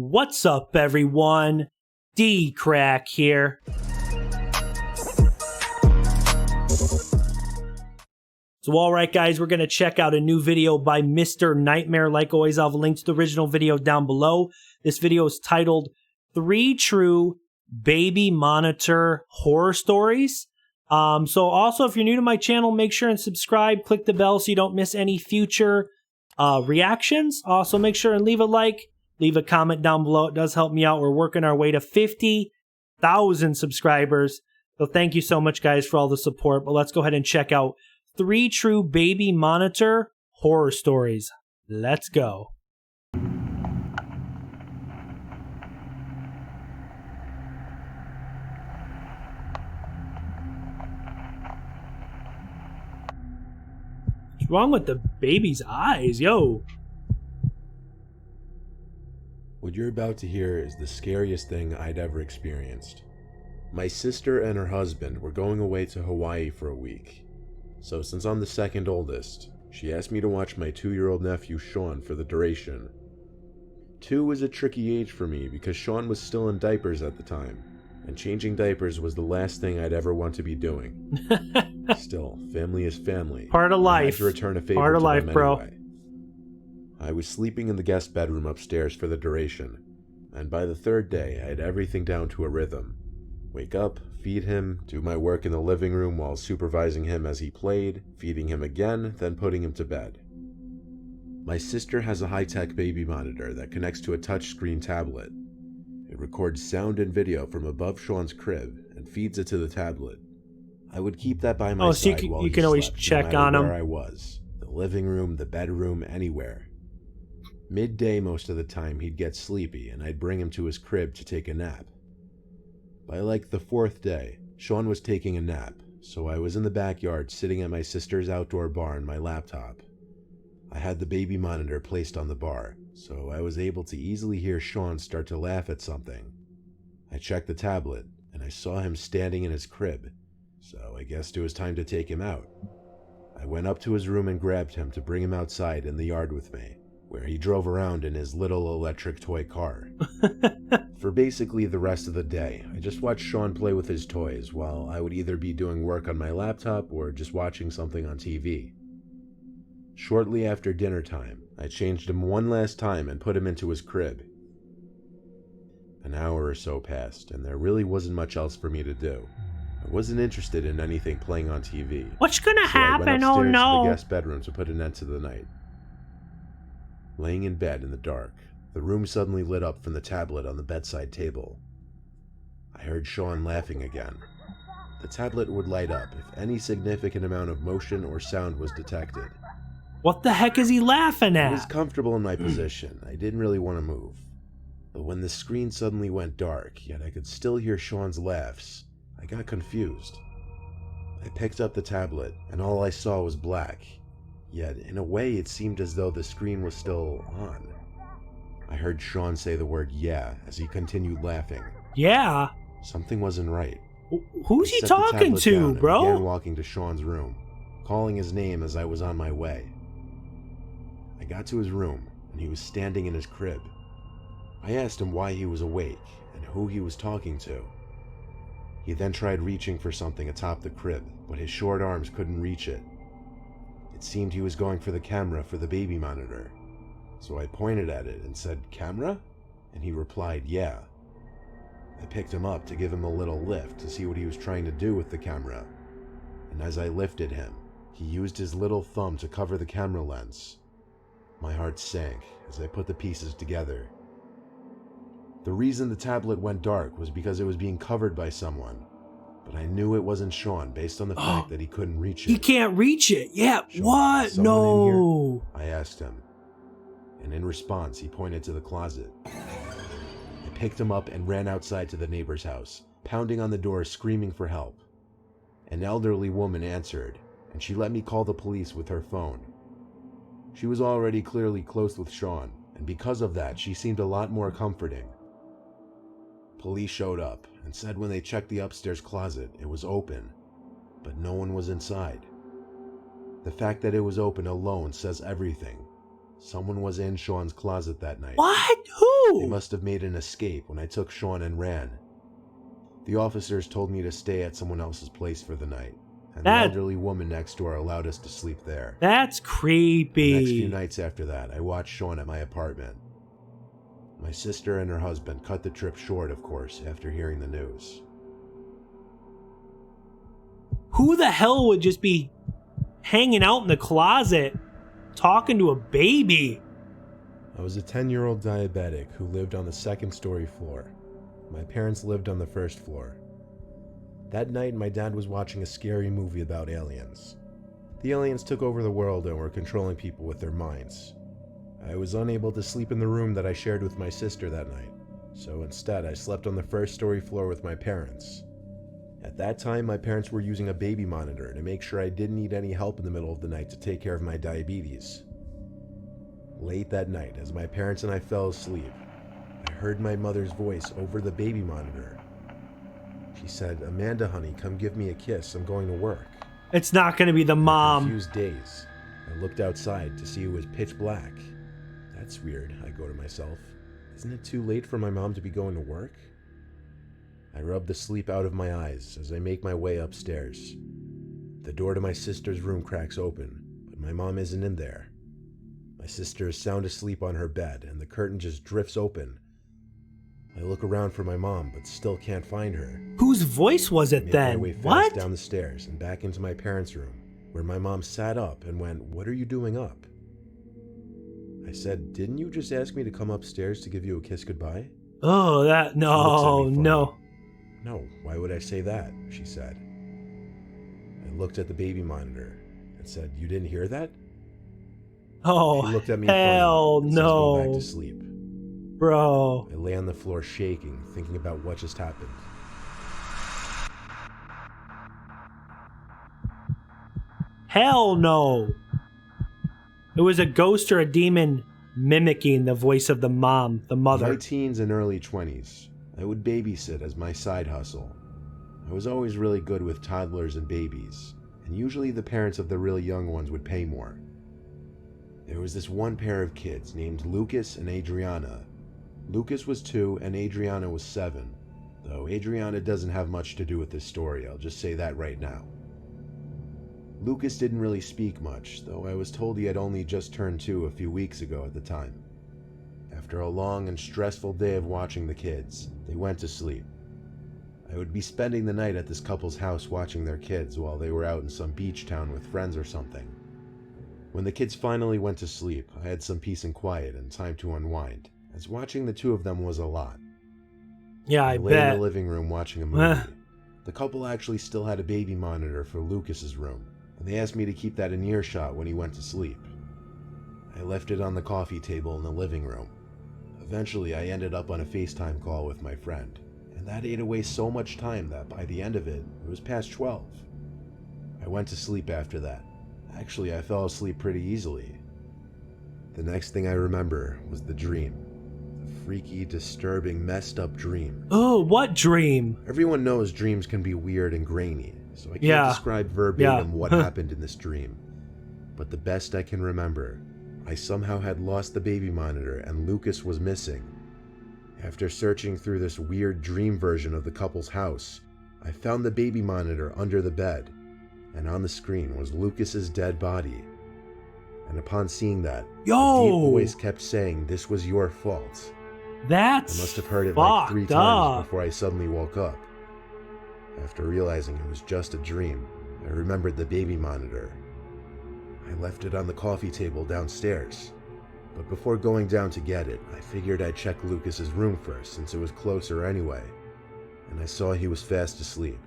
What's up, everyone? DKRACK here. So alright guys, we're going to check out a new video by Mr. Nightmare. Like always, I'll have a link to the original video down below. This video is titled 3 True Baby Monitor Horror Stories. So also, if you're new to my channel, make sure and subscribe. Click the bell so you don't miss any future reactions. Also, make sure and leave a like. Leave a comment down below. It does help me out. We're working our way to 50,000 subscribers. So thank you so much, guys, for all the support. But let's go ahead and check out 3 True Baby Monitor Horror Stories. Let's go. What's wrong with the baby's eyes? Yo. What you're about to hear is the scariest thing I'd ever experienced. My sister and her husband were going away to Hawaii for a week. So since I'm the second oldest, she asked me to watch my 2-year-old nephew Sean for the duration. 2 was a tricky age for me because Sean was still in diapers at the time, and changing diapers was the last thing I'd ever want to be doing. Still, family is family. Part of life. I had to return a favor Part of to life, them bro. anyway. I was sleeping in the guest bedroom upstairs for the duration, and by the 3rd day I had everything down to a rhythm. Wake up, feed him, do my work in the living room while supervising him as he played, feeding him again, then putting him to bed. My sister has a high-tech baby monitor that connects to a touchscreen tablet. It records sound and video from above Sean's crib and feeds it to the tablet. I would keep that by my side so while you he can always slept, check no matter on him. where I was. The living room, the bedroom, anywhere. Midday most of the time he'd get sleepy and I'd bring him to his crib to take a nap. By like the 4th day, Sean was taking a nap, so I was in the backyard sitting at my sister's outdoor bar on my laptop. I had the baby monitor placed on the bar, so I was able to easily hear Sean start to laugh at something. I checked the tablet and I saw him standing in his crib, so I guessed it was time to take him out. I went up to his room and grabbed him to bring him outside in the yard with me, where he drove around in his little electric toy car. For basically the rest of the day, I just watched Sean play with his toys while I would either be doing work on my laptop or just watching something on TV. Shortly after dinner time, I changed him one last time and put him into his crib. An hour or so passed, and there really wasn't much else for me to do. I wasn't interested in anything playing on TV. What's gonna happen? I went Oh upstairs no. to the guest bedroom to put an end to the night. Laying in bed in the dark, the room suddenly lit up from the tablet on the bedside table. I heard Sean laughing again. The tablet would light up if any significant amount of motion or sound was detected. What the heck is he laughing I was at? comfortable in my position. I didn't really want to move. But when the screen suddenly went dark, yet I could still hear Sean's laughs, I got confused. I picked up the tablet, and all I saw was black. Yet, in a way, it seemed as though the screen was still on. I heard Sean say the word "yeah" as he continued laughing. Yeah. Something wasn't right. Who's I he set the talking tablet down to, and bro? began walking to Sean's room, calling his name as I was on my way. I got to his room, and he was standing in his crib. I asked him why he was awake and who he was talking to. He then tried reaching for something atop the crib, but his short arms couldn't reach it. It seemed he was going for the camera for the baby monitor. So I pointed at it and said, "Camera?" And he replied, "Yeah." I picked him up to give him a little lift to see what he was trying to do with the camera. And as I lifted him, he used his little thumb to cover the camera lens. My heart sank as I put the pieces together. The reason the tablet went dark was because it was being covered by someone. But I knew it wasn't Sean based on the fact that he couldn't reach it. He can't reach it. Yeah. Sean, What? is someone in No. here? I asked him. And in response, he pointed to the closet. I picked him up and ran outside to the neighbor's house, pounding on the door, screaming for help. An elderly woman answered, and she let me call the police with her phone. She was already clearly close with Sean, and because of that, she seemed a lot more comforting. Police showed up and said when they checked the upstairs closet, it was open, but no one was inside. The fact that it was open alone says everything, Someone was in Sean's closet that night. What? They Who? must have made an escape when I took Sean and ran. The officers told me to stay at someone else's place for the night, and the elderly woman next door allowed us to sleep there. That's creepy. The next few nights after that, I watched Sean at my apartment. My sister and her husband cut the trip short, of course, after hearing the news. Who the hell would just be hanging out in the closet talking to a baby? I was a 10-year-old diabetic who lived on the second-story floor. My parents lived on the first floor. That night, my dad was watching a scary movie about aliens. The aliens took over the world and were controlling people with their minds. I was unable to sleep in the room that I shared with my sister that night, so instead I slept on the first-story floor with my parents. At that time, my parents were using a baby monitor to make sure I didn't need any help in the middle of the night to take care of my diabetes. Late that night, as my parents and I fell asleep, I heard my mother's voice over the baby monitor. She said, "Amanda, honey, come give me a kiss. I'm going to work." It's not going to be the mom. In confused daze, I looked outside to see it was pitch black. That's weird, I go to myself. Isn't it too late for my mom to be going to work? I rub the sleep out of my eyes as I make my way upstairs. The door to my sister's room cracks open, but my mom isn't in there. My sister is sound asleep on her bed, and the curtain just drifts open. I look around for my mom, but still can't find her. Whose voice was it I then? make my way fast What? down the stairs and back into my parents' room, where my mom sat up and went, "What are you doing up?" I said, "Didn't you just ask me to come upstairs to give you a kiss goodbye?" Oh, that, She looks at no, me funny. no. "No, why would I say that?" she said. I looked at the baby monitor and said, "You didn't hear that?" Oh, She looked at me hell funny and says, "Go back no. to sleep." Bro. I lay on the floor shaking, thinking about what just happened. Hell no. It was a ghost or a demon mimicking the voice of the mom, the In mother. my teens and early 20s, I would babysit as my side hustle. I was always really good with toddlers and babies, and usually the parents of the really young ones would pay more. There was this one pair of kids named Lucas and Adriana. Lucas was 2 and Adriana was 7, though Adriana doesn't have much to do with this story, I'll just say that right now. Lucas didn't really speak much, though I was told he had only just turned 2 a few weeks ago at the time. After a long and stressful day of watching the kids, they went to sleep. I would be spending the night at this couple's house watching their kids while they were out in some beach town with friends or something. When the kids finally went to sleep, I had some peace and quiet and time to unwind, as watching the two of them was a lot. Yeah, I lay in bet. the living room watching a movie. The couple actually still had a baby monitor for Lucas's room, and they asked me to keep that in earshot when he went to sleep. I left it on the coffee table in the living room. Eventually, I ended up on a FaceTime call with my friend, and that ate away so much time that by the end of it, it was past 12. I went to sleep after that. Actually, I fell asleep pretty easily. The next thing I remember was the dream. The freaky, disturbing, messed up dream. Oh, what dream? Everyone knows dreams can be weird and grainy, so I can't Yeah. describe verbatim Yeah. what happened in this dream. But the best I can remember, I somehow had lost the baby monitor and Lucas was missing. After searching through this weird dream version of the couple's house, I found the baby monitor under the bed, and on the screen was Lucas's dead body. And upon seeing that, a Yo! deep voice kept saying, "This was your fault." That's I must have heard it like 3 fucked times up. before I suddenly woke up. After realizing it was just a dream, I remembered the baby monitor. I left it on the coffee table downstairs. But before going down to get it, I figured I'd check Lucas's room first since it was closer anyway. And I saw he was fast asleep.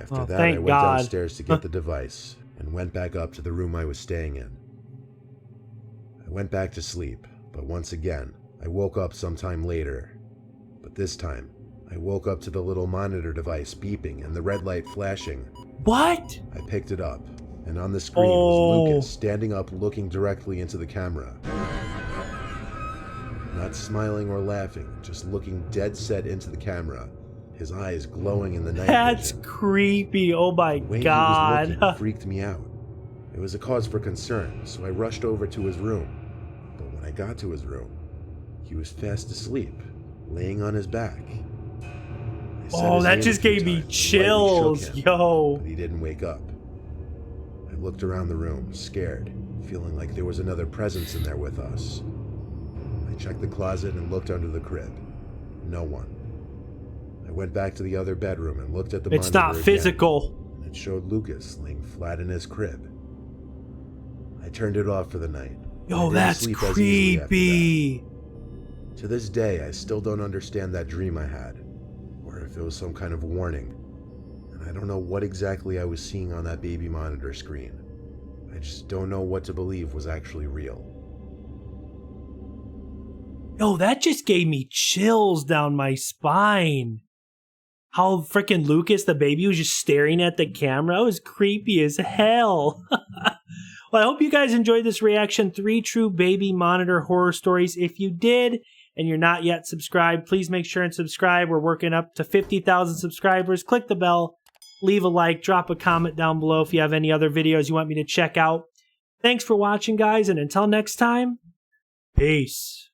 After that, I thank went God. downstairs to get the device and went back up to the room I was staying in. I went back to sleep, but once again, I woke up sometime later. But this time, I woke up to the little monitor device beeping and the red light flashing. What? I picked it up, and on the screen Oh. was Lucas standing up looking directly into the camera. Not smiling or laughing, just looking dead set into the camera, his eyes glowing in the night That's vision. creepy. Oh my The way he was God. looking freaked me out. It was a cause for concern, so I rushed over to his room. But when I got to his room, he was fast asleep, laying on his back. I said Oh, his that name just a few gave me times and lightly chills, shook him, yo. but he didn't wake up. I looked around the room, scared, feeling like there was another presence in there with us. I checked the closet and looked under the crib. No one. I went back to the other bedroom and looked at the It's monitor not again, physical. and it showed Lucas laying flat in his crib. I turned it off for the night. Yo, I didn't that's sleep as easily after creepy. that. To this day, I still don't understand that dream I had, or if it was some kind of warning. And I don't know what exactly I was seeing on that baby monitor screen. I just don't know what to believe was actually real. Yo, that just gave me chills down my spine. How freaking Lucas, the baby, was just staring at the camera. It was creepy as hell. Well, I hope you guys enjoyed this reaction. 3 true baby monitor horror stories. If you did and you're not yet subscribed, please make sure and subscribe. We're working up to 50,000 subscribers. Click the bell, leave a like, drop a comment down below if you have any other videos you want me to check out. Thanks for watching, guys, and until next time, peace.